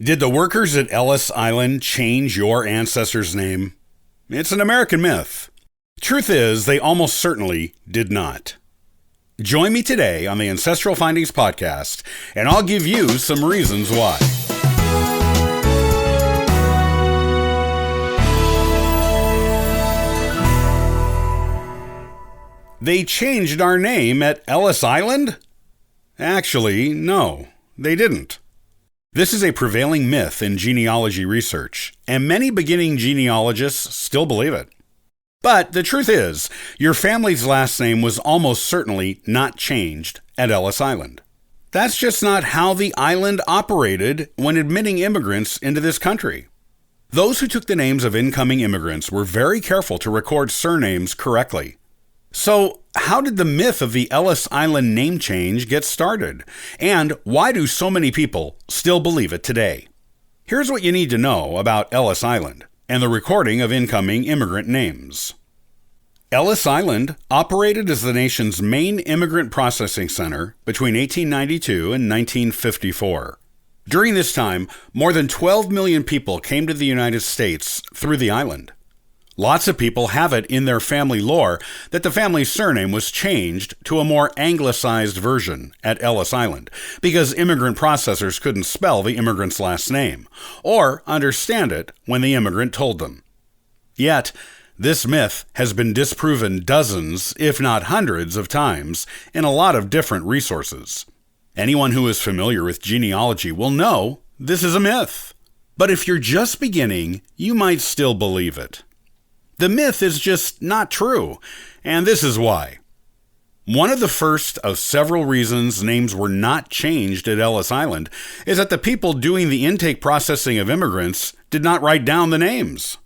Did the workers at Ellis Island change your ancestor's name? It's an American myth. Truth is, they almost certainly did not. Join me today on the Ancestral Findings podcast, and I'll give you some reasons why. They changed our name at Ellis Island? Actually, no, they didn't. This is a prevailing myth in genealogy research, and many beginning genealogists still believe it. But the truth is, your family's last name was almost certainly not changed at Ellis Island. That's just not how the island operated when admitting immigrants into this country. Those who took the names of incoming immigrants were very careful to record surnames correctly. So, how did the myth of the Ellis Island name change get started? And why do so many people still believe it today? Here's what you need to know about Ellis Island and the recording of incoming immigrant names. Ellis Island operated as the nation's main immigrant processing center between 1892 and 1954. During this time, more than 12 million people came to the United States through the island. Lots of people have it in their family lore that the family's surname was changed to a more anglicized version at Ellis Island because immigrant processors couldn't spell the immigrant's last name or understand it when the immigrant told them. Yet, this myth has been disproven dozens, if not hundreds of times in a lot of different resources. Anyone who is familiar with genealogy will know this is a myth. But if you're just beginning, you might still believe it. The myth is just not true, and this is why. One of the first of several reasons names were not changed at Ellis Island is that the people doing the intake processing of immigrants did not write down the names.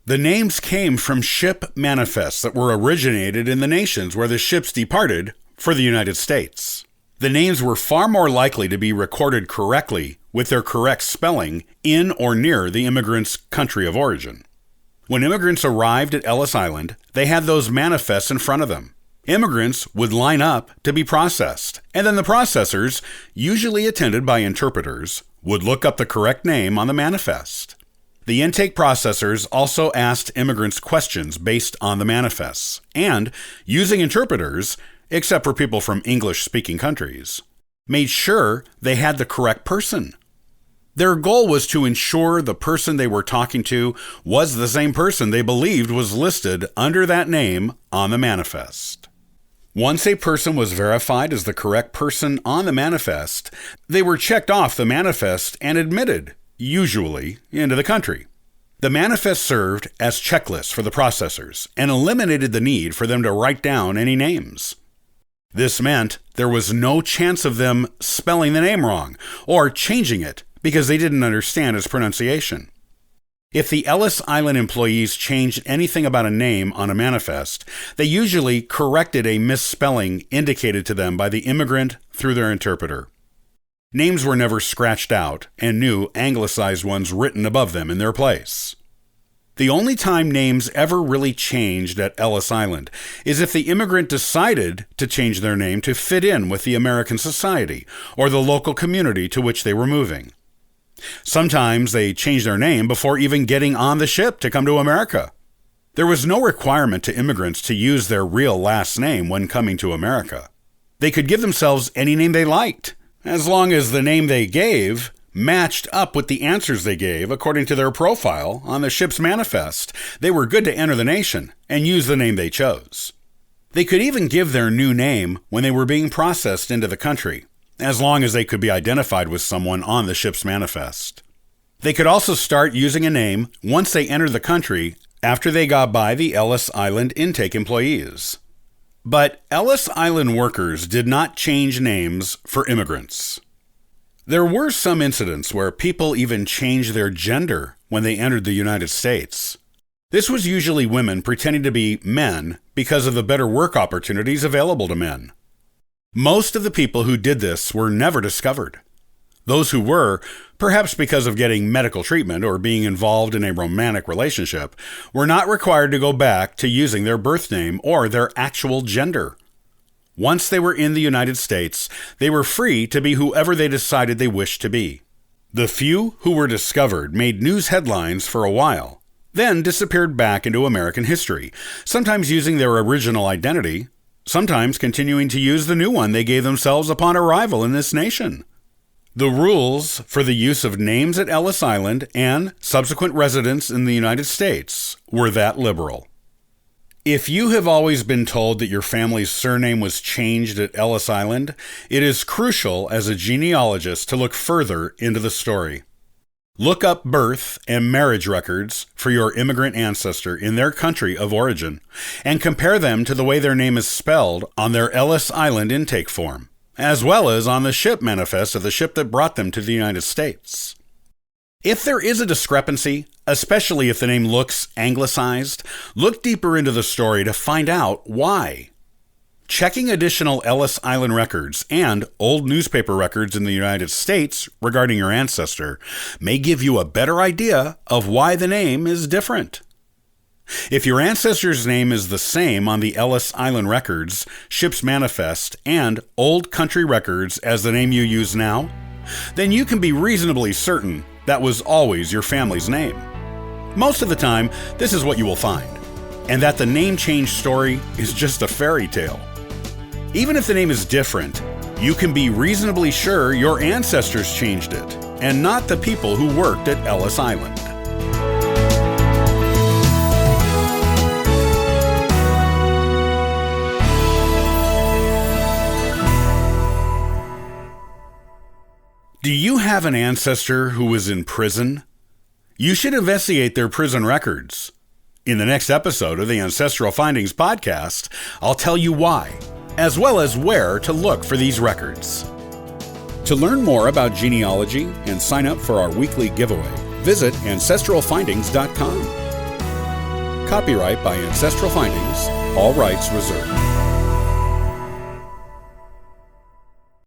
The names came from ship manifests that were originated in the nations where the ships departed for the United States. The names were far more likely to be recorded correctly with their correct spelling in or near the immigrant's country of origin. When immigrants arrived at Ellis Island, they had those manifests in front of them. Immigrants would line up to be processed, and then the processors, usually attended by interpreters, would look up the correct name on the manifest. The intake processors also asked immigrants questions based on the manifests, and, using interpreters, except for people from English-speaking countries, made sure they had the correct person. Their goal was to ensure the person they were talking to was the same person they believed was listed under that name on the manifest. Once a person was verified as the correct person on the manifest, they were checked off the manifest and admitted, usually, into the country. The manifest served as checklists for the processors and eliminated the need for them to write down any names. This meant there was no chance of them spelling the name wrong or changing it because they didn't understand its pronunciation. If the Ellis Island employees changed anything about a name on a manifest, they usually corrected a misspelling indicated to them by the immigrant through their interpreter. Names were never scratched out, and new anglicized ones written above them in their place. The only time names ever really changed at Ellis Island is if the immigrant decided to change their name to fit in with the American society or the local community to which they were moving. Sometimes they changed their name before even getting on the ship to come to America. There was no requirement to immigrants to use their real last name when coming to America. They could give themselves any name they liked, as long as the name they gave matched up with the answers they gave according to their profile on the ship's manifest. They were good to enter the nation and use the name they chose. They could even give their new name when they were being processed into the country, as long as they could be identified with someone on the ship's manifest. They could also start using a name once they entered the country after they got by the Ellis Island intake employees. But Ellis Island workers did not change names for immigrants. There were some incidents where people even changed their gender when they entered the United States. This was usually women pretending to be men because of the better work opportunities available to men. Most of the people who did this were never discovered. Those who were, perhaps because of getting medical treatment or being involved in a romantic relationship, were not required to go back to using their birth name or their actual gender. Once they were in the United States, they were free to be whoever they decided they wished to be. The few who were discovered made news headlines for a while, then disappeared back into American history, sometimes using their original identity, sometimes continuing to use the new one they gave themselves upon arrival in this nation. The rules for the use of names at Ellis Island and subsequent residence in the United States were that liberal. If you have always been told that your family's surname was changed at Ellis Island, it is crucial as a genealogist to look further into the story. Look up birth and marriage records for your immigrant ancestor in their country of origin, and compare them to the way their name is spelled on their Ellis Island intake form, as well as on the ship manifest of the ship that brought them to the United States. If there is a discrepancy, especially if the name looks anglicized, look deeper into the story to find out why. Checking additional Ellis Island records and old newspaper records in the United States regarding your ancestor may give you a better idea of why the name is different. If your ancestor's name is the same on the Ellis Island records, ship's manifest, and old country records as the name you use now, then you can be reasonably certain that was always your family's name. Most of the time, this is what you will find, and that the name change story is just a fairy tale. Even if the name is different, you can be reasonably sure your ancestors changed it, and not the people who worked at Ellis Island. Do you have an ancestor who was in prison? You should investigate their prison records. In the next episode of the Ancestral Findings podcast, I'll tell you why, as well as where to look for these records. To learn more about genealogy and sign up for our weekly giveaway, visit ancestralfindings.com. Copyright by Ancestral Findings, all rights reserved.